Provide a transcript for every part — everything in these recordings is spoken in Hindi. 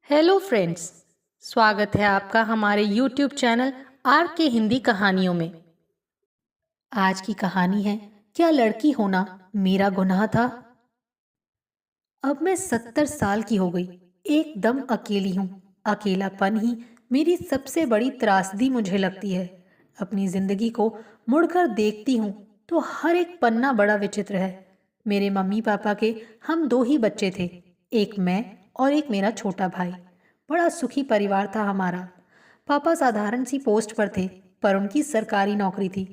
Hello friends. स्वागत है आपका हमारे यूट्यूब चैनल आर के हिंदी कहानियों में। आज की कहानी है, क्या लड़की होना मेरा गुनाह था। अब मैं 70 साल की हो गई, एकदम अकेली हूँ। अकेलापन ही मेरी सबसे बड़ी त्रासदी मुझे लगती है। अपनी जिंदगी को मुड़कर देखती हूँ तो हर एक पन्ना बड़ा विचित्र है। मेरे मम्मी पापा के हम दो ही बच्चे थे, एक मैं और एक मेरा छोटा भाई। बड़ा सुखी परिवार था हमारा। पापा साधारण सी पोस्ट पर थे, पर उनकी सरकारी नौकरी थी।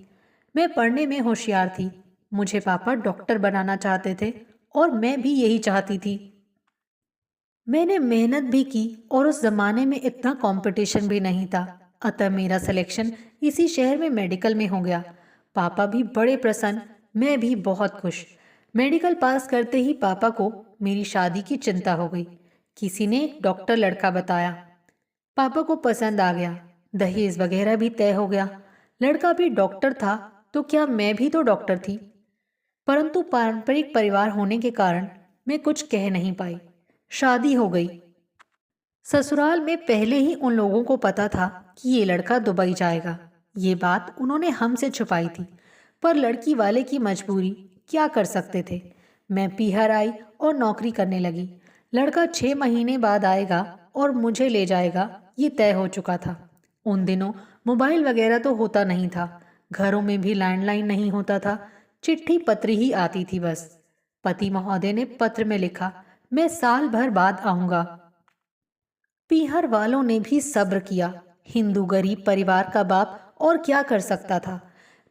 मैं पढ़ने में होशियार थी। मुझे पापा डॉक्टर बनाना चाहते थे और मैं भी यही चाहती थी। मैंने मेहनत भी की और उस जमाने में इतना कंपटीशन भी नहीं था, अतः मेरा सिलेक्शन इसी शहर में मेडिकल में हो गया। पापा भी बड़े प्रसन्न, मैं भी बहुत खुश। मेडिकल पास करते ही पापा को मेरी शादी की चिंता हो गई। किसी ने एक डॉक्टर लड़का बताया, पापा को पसंद आ गया। दहेज वगैरह भी तय हो गया। लड़का भी डॉक्टर था, तो क्या मैं भी तो डॉक्टर थी। परंतु पारंपरिक परिवार होने के कारण मैं कुछ कह नहीं पाई। शादी हो गई। ससुराल में पहले ही उन लोगों को पता था कि ये लड़का दुबई जाएगा। ये बात उन्होंने हमसे छुपाई थी, पर लड़की वाले की मजबूरी, क्या कर सकते थे। मैं पीहर आई और नौकरी करने लगी। लड़का 6 महीने बाद आएगा और मुझे ले जाएगा, ये तय हो चुका था। उन दिनों मोबाइल वगैरह तो होता नहीं था, घरों में भी लैंडलाइन नहीं होता था, चिट्ठी पत्री ही आती थी बस। पति महोदय ने पत्र में लिखा, मैं साल भर बाद आऊंगा। पीहर वालों ने भी सब्र किया। हिंदू गरीब परिवार का बाप और क्या कर सकता था।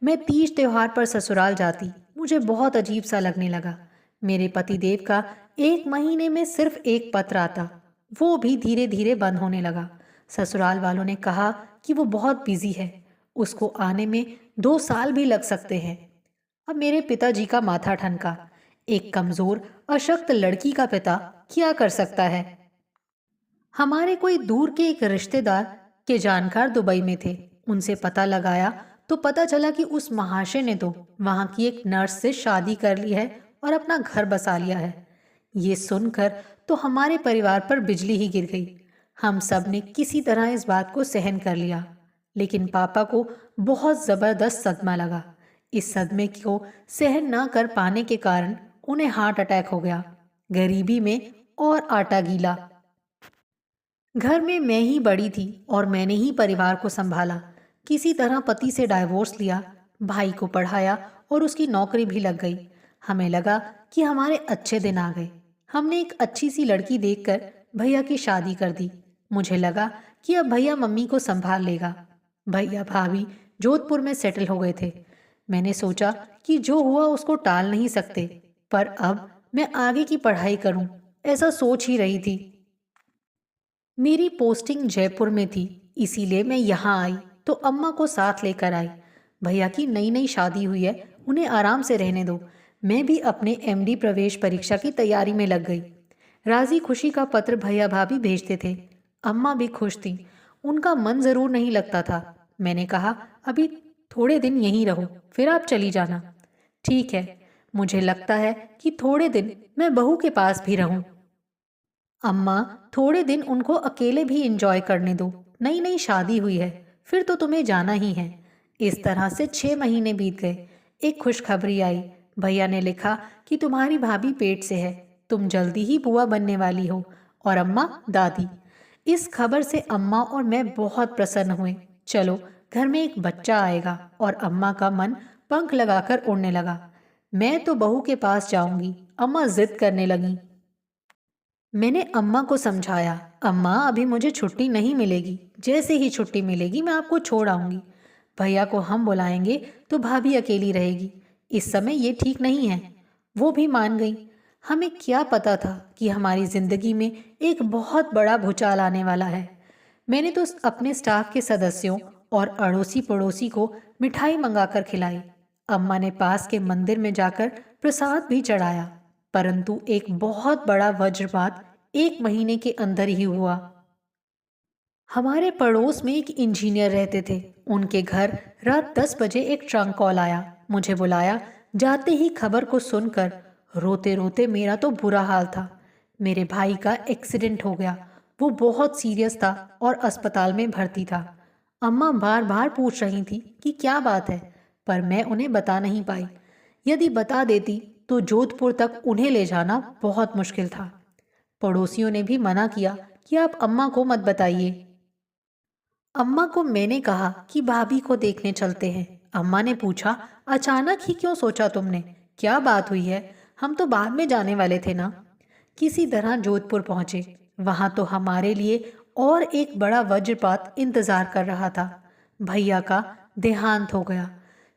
मैं तीज त्योहार पर ससुराल जाती, मुझे बहुत अजीब सा लगने लगा। मेरे पतिदेव का 1 महीने में सिर्फ एक पत्र आता, वो भी धीरे धीरे बंद होने लगा। ससुराल वालों ने कहा कि वो बहुत बिजी है, उसको आने में 2 साल भी लग सकते हैं। अब मेरे पिताजी का माथा ठनका। एक कमजोर अशक्त लड़की का पिता क्या कर सकता है। हमारे कोई दूर के एक रिश्तेदार के जानकार दुबई में थे। उनसे पता लगाया तो पता चला कि उस महाशय ने तो वहां की एक नर्स से शादी कर ली है और अपना घर बसा लिया है। ये सुनकर तो हमारे परिवार पर बिजली ही गिर गई। हम सब ने किसी तरह इस बात को सहन कर लिया, लेकिन पापा को बहुत जबरदस्त सदमा लगा। इस सदमे को सहन ना कर पाने के कारण उन्हें हार्ट अटैक हो गया। गरीबी में और आटा गीला। घर में मैं ही बड़ी थी और मैंने ही परिवार को संभाला। किसी तरह पति से डाइवोर्स लिया, भाई को पढ़ाया और उसकी नौकरी भी लग गई। हमें लगा कि हमारे अच्छे दिन आ गए। हमने एक अच्छी सी लड़की देखकर भैया की शादी कर दी। मुझे लगा कि अब भैया मम्मी को संभाल लेगा। भैया भाभी जोधपुर में सेटल हो गए थे। मैंने सोचा कि जो हुआ उसको टाल नहीं सकते, पर अब मैं आगे की पढ़ाई करूं, ऐसा सोच ही रही थी। मेरी पोस्टिंग जयपुर में थी, इसीलिए मैं यहाँ आई तो अम्मा को साथ लेकर आई। भैया की नई नई शादी हुई है, उन्हें आराम से रहने दो। मैं भी अपने एमडी प्रवेश परीक्षा की तैयारी में लग गई। राजी खुशी का पत्र भैया भाभी भेजते थे। अम्मा भी खुश थी, उनका मन जरूर नहीं लगता था। मैंने कहा, अभी थोड़े दिन यहीं रहो, फिर आप चली जाना। ठीक है, मुझे लगता है कि थोड़े दिन मैं बहू के पास भी रहूं। अम्मा, थोड़े दिन उनको अकेले भी इंजॉय करने दो, नई नई शादी हुई है, फिर तो तुम्हें जाना ही है। इस तरह से 6 महीने बीत गए। एक खुशखबरी आई। भैया ने लिखा कि तुम्हारी भाभी पेट से है, तुम जल्दी ही बुआ बनने वाली हो और अम्मा दादी। इस खबर से अम्मा और मैं बहुत प्रसन्न हुए। चलो, घर में एक बच्चा आएगा। और अम्मा का मन पंख लगाकर उड़ने लगा। मैं तो बहू के पास जाऊंगी, अम्मा जिद करने लगी। मैंने अम्मा को समझाया, अम्मा अभी मुझे छुट्टी नहीं मिलेगी, जैसे ही छुट्टी मिलेगी मैं आपको छोड़ आऊंगी। भैया को हम बुलाएंगे तो भाभी अकेली रहेगी, इस समय ये ठीक नहीं है। वो भी मान गई। हमें क्या पता था कि हमारी जिंदगी में एक बहुत बड़ा भूचाल आने वाला है। मैंने तो अपने स्टाफ के सदस्यों और अड़ोसी पड़ोसी को मिठाई मंगाकर खिलाई। अम्मा ने पास के मंदिर में जाकर प्रसाद भी चढ़ाया। परंतु एक बहुत बड़ा वज्रपात 1 महीने के अंदर ही हुआ। हमारे पड़ोस में एक इंजीनियर रहते थे। उनके घर रात 10 बजे एक ट्रंक कॉल आया, मुझे बुलाया। जाते ही खबर को सुनकर रोते रोते मेरा तो बुरा हाल था। मेरे भाई का एक्सीडेंट हो गया। वो बहुत सीरियस था और अस्पताल में भर्ती था। अम्मा बार बार पूछ रही थी कि क्या बात है, पर मैं उन्हें बता नहीं पाई। यदि बता देती तो जोधपुर तक उन्हें ले जाना बहुत मुश्किल था। पड़ोसियों ने भी मना किया कि आप अम्मा को मत बताइए। अम्मा को मैंने कहा कि भाभी को देखने चलते हैं। अम्मा ने पूछा, अचानक ही क्यों सोचा तुमने? क्या बात हुई है? हम तो बाद में जाने वाले थे ना। किसी तरह जोधपुर पहुंचे। वहां तो हमारे लिए और एक बड़ा वज्रपात इंतजार कर रहा था। भैया का देहांत हो गया।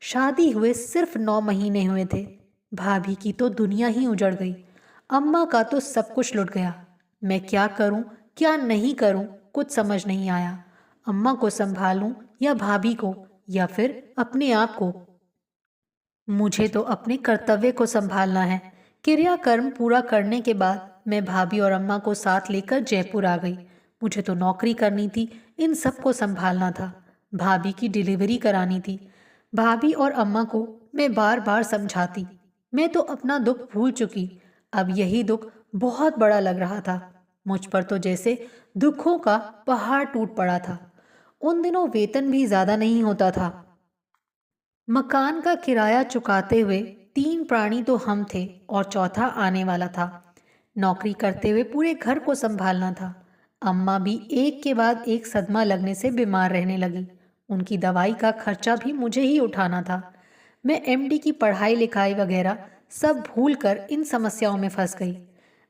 शादी हुए सिर्फ 9 महीने हुए थे। भाभी की तो दुनिया ही उजड़ गई। अम्मा का तो सब कुछ लुट गया। मैं क्या करूं, क्या नहीं करूं, कुछ समझ नहीं आया। अम्मा को संभालूं या भाभी को, या फिर अपने आप को। मुझे तो अपने कर्तव्य को संभालना है। क्रियाकर्म पूरा करने के बाद मैं भाभी और अम्मा को साथ लेकर जयपुर आ गई। मुझे तो नौकरी करनी थी, इन सब को संभालना था। भाभी की डिलीवरी करानी थी। भाभी और अम्मा को मैं बार बार समझाती। मैं तो अपना दुख भूल चुकी। अब यही दुख बहुत बड़ा लग रहा था। मुझ पर तो जैसे दुखों का पहाड़ टूट पड़ा था। उन दिनों वेतन भी ज्यादा नहीं होता था। मकान का किराया चुकाते हुए 3 प्राणी तो हम थे और चौथा आने वाला था। नौकरी करते हुए पूरे घर को संभालना था। अम्मा भी एक के बाद एक सदमा लगने से बीमार रहने लगी। उनकी दवाई का खर्चा भी मुझे ही उठाना था। मैं एमडी की पढ़ाई लिखाई वगैरह सब भूल कर इन समस्याओं में फंस गई।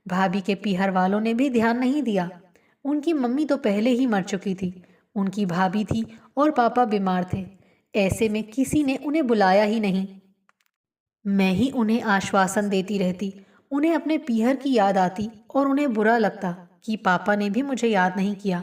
भाभी के पीहर वालों ने भी ध्यान नहीं दिया। उनकी मम्मी तो पहले ही मर चुकी थी। उनकी भाभी थी और पापा बीमार थे। ऐसे में किसी ने उन्हें बुलाया ही नहीं। मैं ही उन्हें आश्वासन देती रहती। उन्हें अपने पीहर की याद आती और उन्हें बुरा लगता कि पापा ने भी मुझे याद नहीं किया।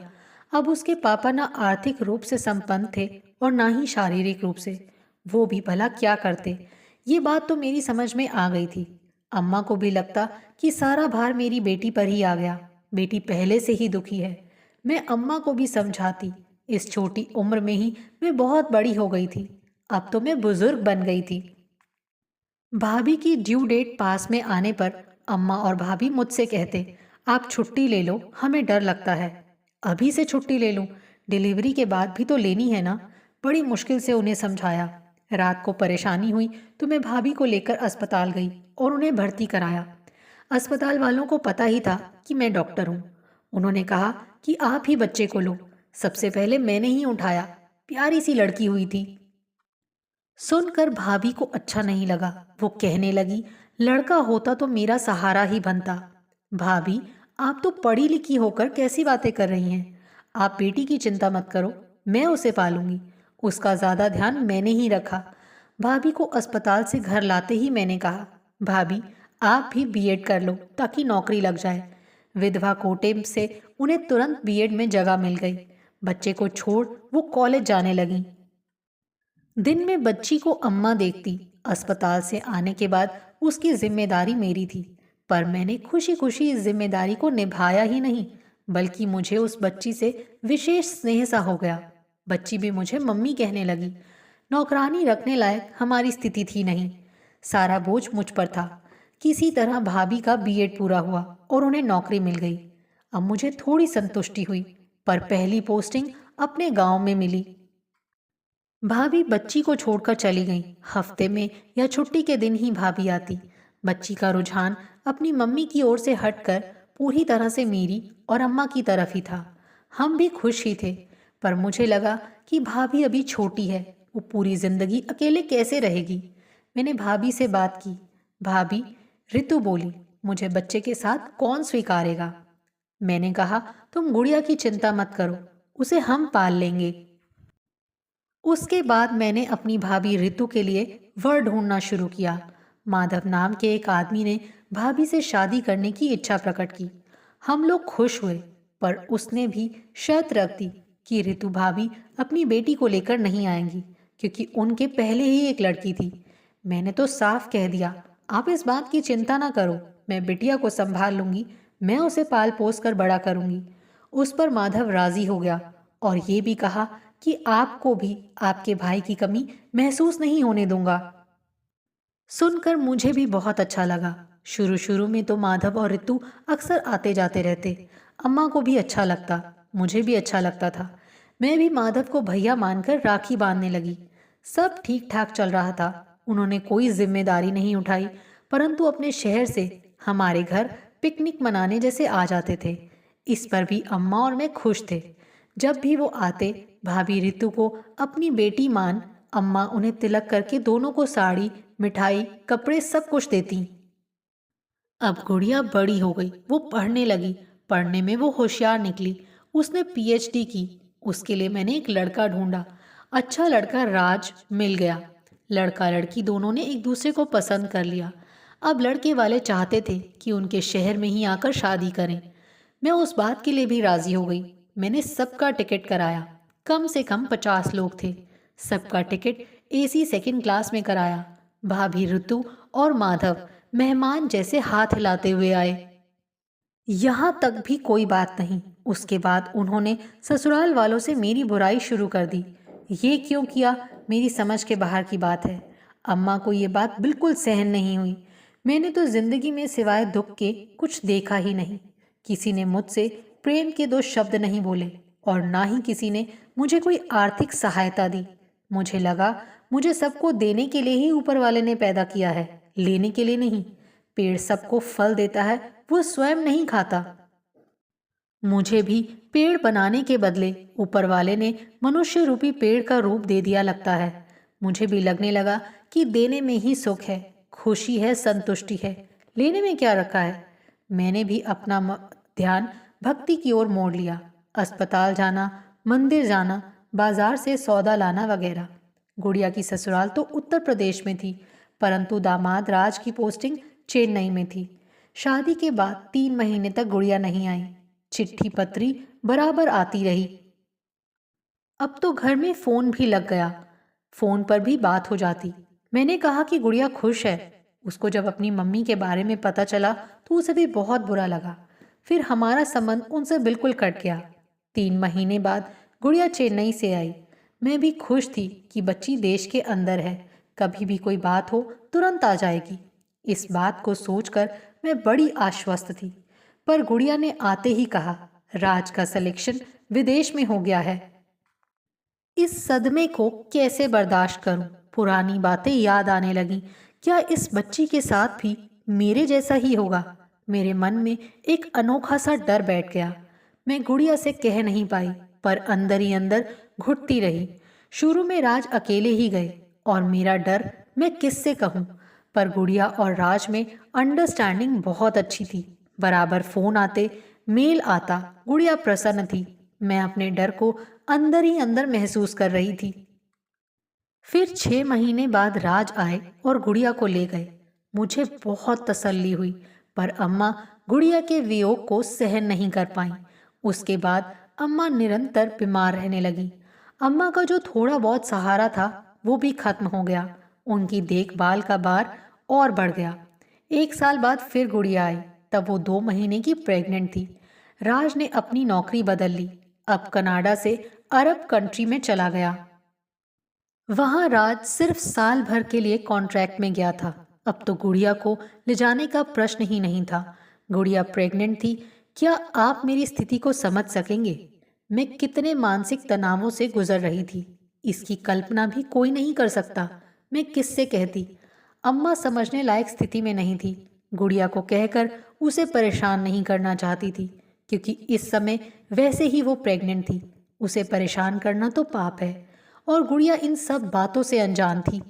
अब उसके पापा ना आर्थिक रूप से संपन्न थे और ना ही शारीरिक रूप से। वो भी भला क्या करते? ये बात तो मेरी समझ में आ गई थी। अम्मा को भी लगता कि सारा भार मेरी बेटी पर ही आ गया। बेटी पहले से ही दुखी है। मैं अम्मा को भी समझाती। इस छोटी उम्र में ही मैं बहुत बड़ी हो गई थी। अब तो मैं बुजुर्ग बन गई थी। भाभी की ड्यू डेट पास में आने पर अम्मा और भाभी मुझसे कहते, आप छुट्टी ले लो, हमें डर लगता है। अभी से छुट्टी ले लूं? डिलीवरी के बाद भी तो लेनी है ना। बड़ी मुश्किल से उन्हें समझाया। रात को परेशानी हुई तो मैं भाभी को लेकर अस्पताल गई और उन्हें भर्ती कराया। अस्पताल वालों को पता ही था कि मैं डॉक्टर हूँ। उन्होंने कहा कि आप ही बच्चे को लो। सबसे पहले मैंने ही उठाया। प्यारी सी लड़की हुई थी। सुनकर भाभी को अच्छा नहीं लगा। वो कहने लगी, लड़का होता तो मेरा सहारा ही बनता। भाभी, आप तो पढ़ी लिखी होकर कैसी बातें कर रही हैं? आप बेटी की चिंता मत करो, मैं उसे पालूंगी। उसका ज्यादा ध्यान मैंने ही रखा। भाभी को अस्पताल से घर लाते ही मैंने कहा, भाभी आप भी बीएड कर लो ताकि नौकरी लग जाए। विधवा कोटे से उन्हें तुरंत बीएड में जगह मिल गई। बच्चे को छोड़ वो कॉलेज जाने लगी। दिन में बच्ची को अम्मा देखती। अस्पताल से आने के बाद उसकी जिम्मेदारी मेरी थी। पर मैंने खुशी खुशी इस जिम्मेदारी को निभाया ही नहीं, बल्कि मुझे उस बच्ची से विशेष स्नेह सा हो गया। बच्ची भी मुझे मम्मी कहने लगी। नौकरानी रखने लायक हमारी स्थिति थी नहीं। सारा बोझ मुझ पर था। किसी तरह भाभी का बीएड पूरा हुआ और उन्हें नौकरी मिल गई। अब मुझे थोड़ी संतुष्टि हुई, पर पहली पोस्टिंग अपने गांव में मिली। भाभी बच्ची को छोड़कर चली गई। हफ्ते में या छुट्टी के दिन ही भाभी आती। बच्ची का रुझान अपनी मम्मी की ओर से हटकर पूरी तरह से मेरी और अम्मा की तरफ ही था। हम भी खुश ही थे, पर मुझे लगा कि भाभी अभी छोटी है, वो पूरी जिंदगी अकेले कैसे रहेगी। मैंने भाभी से बात की। भाभी, रितु बोली, मुझे बच्चे के साथ कौन स्वीकारेगा? मैंने कहा, तुम गुड़िया की चिंता मत करो, उसे हम पाल लेंगे। उसके बाद मैंने अपनी भाभी रितु के लिए वर ढूंढना शुरू किया। माधव नाम के एक आदमी ने भाभी से शादी करने की इच्छा प्रकट की। हम लोग खुश हुए, पर उसने भी शर्त रख दी कि रितु भाभी अपनी बेटी को लेकर नहीं आएंगी, क्योंकि उनके पहले ही एक लड़की थी। मैंने तो साफ कह दिया, आप इस बात की चिंता ना करो, मैं बिटिया को संभाल लूंगी, मैं उसे पाल पोस कर बड़ा करूंगी। उस पर माधव राजी हो गया और ये भी कहा कि आपको भी आपके भाई की कमी महसूस नहीं होने दूंगा। सुनकर मुझे भी बहुत अच्छा लगा। शुरू शुरू में तो माधव और रितु अक्सर आते जाते रहते। अम्मा को भी अच्छा लगता, मुझे भी अच्छा लगता था। मैं भी माधव को भैया मानकर राखी बांधने लगी। सब ठीक ठाक चल रहा था। उन्होंने कोई जिम्मेदारी नहीं उठाई, परंतु अपने शहर से हमारे घर पिकनिक मनाने जैसे आ जाते थे। इस पर भी अम्मा और मैं खुश थे। जब भी वो आते, भाभी रितु को अपनी बेटी मान, अम्मा उन्हें तिलक करके दोनों को साड़ी, मिठाई, कपड़े सब कुछ देती। अब गुड़िया बड़ी हो गई, वो पढ़ने लगी। पढ़ने में वो होशियार निकली। उसने पीएचडी की। उसके लिए मैंने एक लड़का ढूंढा। अच्छा लड़का राज मिल गया। लड़का लड़की दोनों ने एक दूसरे को पसंद कर लिया। अब लड़के वाले चाहते थे कि उनके शहर में ही आकर शादी करें। मैं उस बात के लिए भी राजी हो गई। मैंने सबका टिकट कराया। कम से कम 50 लोग थे। सबका टिकट एसी सेकंड क्लास में कराया। भाभी ऋतु और माधव मेहमान जैसे हाथ हिलाते हुए आए। यहाँ तक भी कोई बात नहीं। उसके बाद उन्होंने ससुराल वालों से मेरी बुराई शुरू कर दी। ये क्यों किया, मेरी समझ के बाहर की बात है। अम्मा को ये बात बिल्कुल सहन नहीं हुई। मैंने तो जिंदगी में सिवाय दुख के कुछ देखा ही नहीं। किसी ने मुझसे प्रेम के 2 शब्द नहीं बोले और ना ही किसी ने मुझे कोई आर्थिक सहायता दी। मुझे लगा मुझे सबको देने के लिए ही ऊपर वाले ने पैदा किया है, लेने के लिए नहीं। पेड़ सबको फल देता है, वो स्वयं नहीं खाता। मुझे भी पेड़ बनाने के बदले ऊपर वाले ने मनुष्य रूपी पेड़ का रूप दे दिया लगता है। मुझे भी लगने लगा कि देने में ही सुख है, खुशी है, संतुष्टि है। लेने में क्या रखा है। मैंने भी अपना ध्यान भक्ति की ओर मोड़ लिया। अस्पताल जाना, मंदिर जाना, बाजार से सौदा लाना वगैरह। गुड़िया की ससुराल तो उत्तर प्रदेश में थी, परंतु दामाद राज की पोस्टिंग चेन्नई में थी। शादी के बाद 3 महीने तक गुड़िया नहीं आई। चिट्ठी पत्री बराबर आती रही। अब तो घर में फोन भी लग गया। फोन पर भी बात हो जाती। मैंने कहा कि गुड़िया खुश है। उसको जब अपनी मम्मी के बारे में पता चला तो उसे भी बहुत बुरा लगा। फिर हमारा संबंध उनसे बिल्कुल कट गया। 3 महीने बाद गुड़िया चेन्नई से आई। मैं भी खुश थी कि बच्ची देश के अंदर है, कभी भी कोई बात हो तुरंत आ जाएगी। इस बात को सोचकर मैं बड़ी आश्वस्त थी। पर गुड़िया ने आते ही कहा, राज का सिलेक्शन विदेश में हो गया है। इस सदमे को कैसे बर्दाश्त करूं? पुरानी बातें याद आने लगी। क्या इस बच्ची के साथ भी मेरे जैसा ही होगा? मेरे मन में एक अनोखा सा डर बैठ गया। मैं गुड़िया से कह नहीं पाई, पर अंदर ही अंदर घुटती रही। शुरू में राज अकेले ही गए और मेरा डर मैं किससे कहूँ। पर गुड़िया और राज में अंडरस्टैंडिंग बहुत अच्छी थी। बराबर फोन आते, मेल आता। गुड़िया प्रसन्न थी। मैं अपने डर को अंदर ही अंदर महसूस कर रही थी। फिर 6 महीने बाद राज आए और गुड़िया को ले गए। मुझे बहुत तसल्ली हुई, पर अम्मा गुड़िया के वियोग को सहन नहीं कर पाई। उसके बाद अम्मा निरंतर बीमार रहने लगी। अम्मा का जो थोड़ा बहुत सहारा था वो भी खत्म हो गया। उनकी देखभाल का भार और बढ़ गया। 1 साल बाद फिर गुड़िया आई। तब वो 2 महीने की प्रेग्नेंट थी। राज ने अपनी नौकरी बदल ली। अब कनाडा से अरब कंट्री में चला गया। वहां राज सिर्फ साल भर के लिए कॉन्ट्रैक्ट में गया था। अब तो गुड़िया को ले जाने का प्रश्न ही नहीं था। गुड़िया प्रेग्नेंट थी। क्या आप मेरी स्थिति को समझ सकेंगे? मैं कितने मानसिक तनावों से गुजर रही थी, इसकी कल्पना भी कोई नहीं कर सकता। मैं किससे कहती? अम्मा समझने लायक स्थिति में नहीं थी। गुड़िया को कहकर उसे परेशान नहीं करना चाहती थी, क्योंकि इस समय वैसे ही वो प्रेग्नेंट थी। उसे परेशान करना तो पाप है, और गुड़िया इन सब बातों से अनजान थी।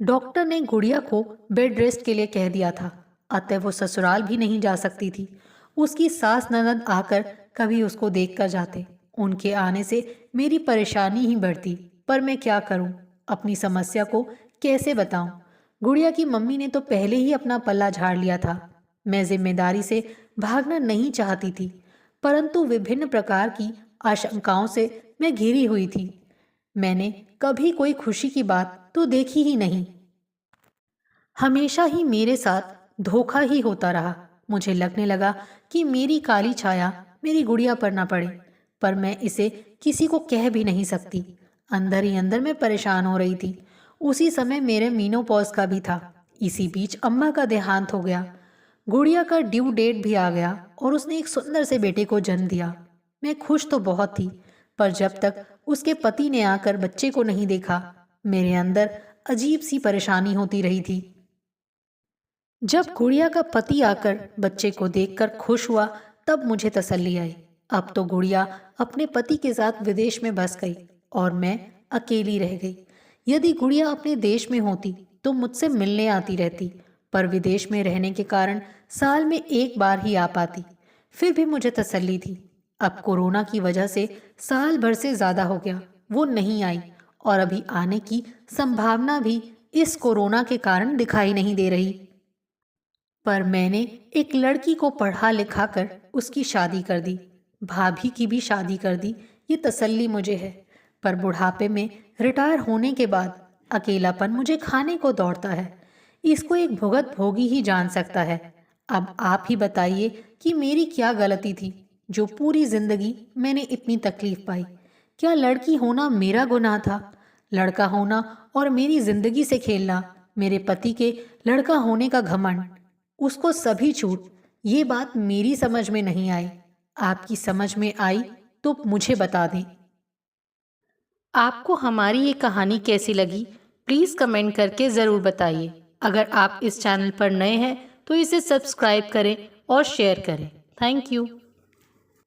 डॉक्टर ने गुड़िया को बेड रेस्ट के लिए कह दिया था, अतः वो ससुराल भी नहीं जा सकती थी। उसकी सास ननद आकर कभी उसको देख कर जाते। उनके आने से मेरी परेशानी ही बढ़ती। पर मैं क्या करूं? अपनी समस्या को कैसे बताऊं? गुड़िया की मम्मी ने तो पहले ही अपना पल्ला झाड़ लिया था। मैं जिम्मेदारी से भागना नहीं चाहती थी, परंतु विभिन्न प्रकार की आशंकाओं से मैं घिरी हुई थी। मैंने कभी कोई खुशी की बात तो देखी ही नहीं। हमेशा ही मेरे साथ धोखा ही होता रहा। मुझे लगने लगा कि मेरी काली छाया मेरी गुड़िया पर ना पड़े, पर मैं इसे किसी को कह भी नहीं सकती। अंदर ही अंदर मैं परेशान हो रही थी। उसी समय मेरे मीनोपॉज का भी था। इसी बीच अम्मा का देहांत हो गया। गुड़िया का ड्यू डेट भी आ गया और उसने एक सुंदर से बेटे को जन्म दिया। मैं खुश तो बहुत थी, पर जब तक उसके पति ने आकर बच्चे को नहीं देखा, मेरे अंदर अजीब सी परेशानी होती रही थी। जब गुड़िया का पति आकर बच्चे को देखकर खुश हुआ, तब मुझे तसल्ली आई। अब तो गुड़िया अपने पति के साथ विदेश में बस गई और मैं अकेली रह गई। यदि गुड़िया अपने देश में होती तो मुझसे मिलने आती रहती, पर विदेश में रहने के कारण साल में एक बार ही आ पाती। फिर भी मुझे तसल्ली थी। अब कोरोना की वजह से साल भर से ज्यादा हो गया, वो नहीं आई और अभी आने की संभावना भी इस कोरोना के कारण दिखाई नहीं दे रही। पर मैंने एक लड़की को पढ़ा लिखा कर उसकी शादी कर दी, भाभी की भी शादी कर दी, ये तसल्ली मुझे है। पर बुढ़ापे में रिटायर होने के बाद अकेलापन मुझे खाने को दौड़ता है। इसको एक भुगत भोगी ही जान सकता है। अब आप ही बताइए कि मेरी क्या गलती थी जो पूरी जिंदगी मैंने इतनी तकलीफ पाई। क्या लड़की होना मेरा गुनाह था? लड़का होना और मेरी जिंदगी से खेलना, मेरे पति के लड़का होने का घमंड, उसको सभी छूट, ये बात मेरी समझ में नहीं आई। आपकी समझ में आई तो मुझे बता दें। आपको हमारी ये कहानी कैसी लगी, प्लीज़ कमेंट करके ज़रूर बताइए। अगर आप इस चैनल पर नए हैं तो इसे सब्सक्राइब करें और शेयर करें। Thank you.